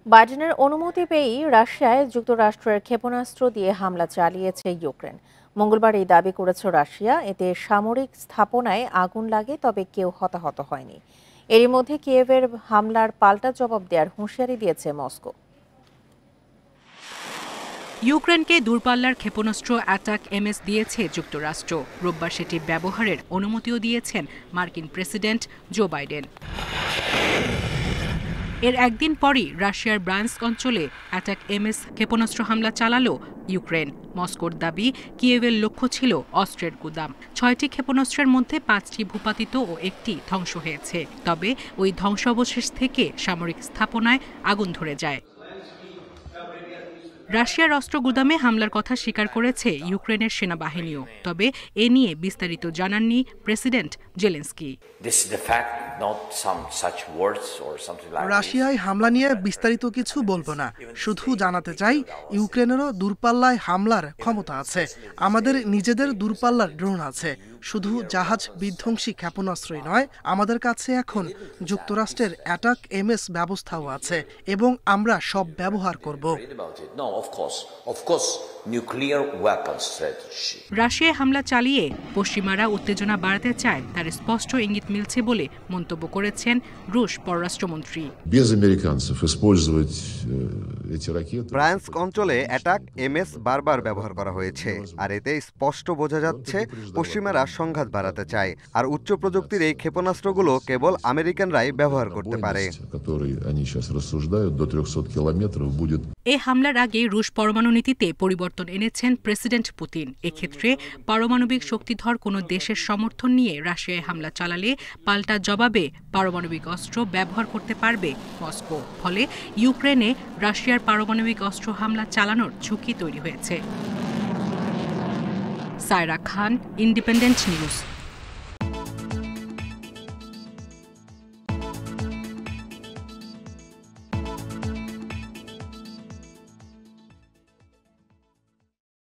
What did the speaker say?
বাইডেনের অনুমতি পেয়েই রাশিয়ায় যুক্তরাষ্ট্রের ক্ষেপণাস্ত্র দিয়ে হামলা চালিয়েছে ইউক্রেন। মঙ্গলবার এই দাবি করেছে রাশিয়া। এতে সামরিক স্থাপনায় আগুন লাগে, তবে কেউ হতাহত হয়নি। এরই মধ্যে কিয়েভের হামলার পাল্টা জবাব দেওয়ার হুঁশিয়ারি দিয়েছে মস্কো। ইউক্রেনকে দূরপাল্লার ক্ষেপণাস্ত্র অ্যাটাক এমএস দিয়েছে যুক্তরাষ্ট্র। রোববার সেটি ব্যবহারের অনুমতিও দিয়েছেন মার্কিন প্রেসিডেন্ট জো বাইডেন। এর একদিন পরই রাশিয়ার ব্রায়ান্স্ক অঞ্চলে অ্যাটাক এমএস ক্ষেপণাস্ত্র হামলা চালালো ইউক্রেন। মস্কোর দাবি, কিয়েভের লক্ষ্য ছিল অস্ত্রের গুদাম। ৬টি ক্ষেপণাস্ত্রের মধ্যে ৫টি ভূপাতিত ও একটি ধ্বংস হয়েছে। তবে ওই ধ্বংসাবশেষ থেকে সামরিক স্থাপনায় আগুন ধরে যায়। রাশিয়ার অস্ত্র গুদামে হামলার কথা স্বীকার করেছে ইউক্রেনের সেনাবাহিনীও। তবে এ নিয়ে বিস্তারিত জানাননি প্রেসিডেন্ট জেলেনস্কি। রাশিয়ায় হামলা নিয়ে বিস্তারিত কিছু বলবো না, শুধু জানাতে চাই ইউক্রেনেরও দূরপাল্লায় হামলার ক্ষমতা আছে। আমাদের নিজেদের দূরপাল্লার ড্রোন আছে। শুধু জাহাজ বিধ্বংসী ক্ষেপণাস্ত্রই নয়, আমাদের কাছে এখন যুক্তরাষ্ট্রের অ্যাটাক এমএস ব্যবস্থাও আছে এবং আমরা সব ব্যবহার করব। রাশিয়ায় হামলা চালিয়ে পশ্চিমারা উত্তেজনা বাড়াতে চায়, তার স্পষ্ট ইঙ্গিত মিলছে বলে মন্তব্য করেছেন রুশ পররাষ্ট্রমন্ত্রী। ব্রায়ান্স্ক অঞ্চলে অ্যাটাক এমএস বারবার ব্যবহার করা হয়েছে, আর এতে স্পষ্ট বোঝা যাচ্ছে পশ্চিমারা সংঘাত বাড়াতে চায়। আর উচ্চ প্রযুক্তির এই ক্ষেপণাস্ত্রগুলো কেবল আমেরিকানরাই ব্যবহার করতে পারে। এ হামলার আগে রুশ পরমাণু নীতিতে পরিবর্তন এনেছেন প্রেসিডেন্ট পুতিন। এক্ষেত্রে পারমাণবিক শক্তিধর কোনো দেশের সমর্থন নিয়ে রাশিয়ায় হামলা চালালে পাল্টা জবাবে পারমাণবিক অস্ত্র ব্যবহার করতে পারবে মস্কো। ফলে ইউক্রেনে রাশিয়ার পারমাণবিক অস্ত্র হামলা চালানোর ঝুঁকি তৈরি হয়েছে। সায়রা খান, ইন্ডিপেন্ডেন্ট নিউজ।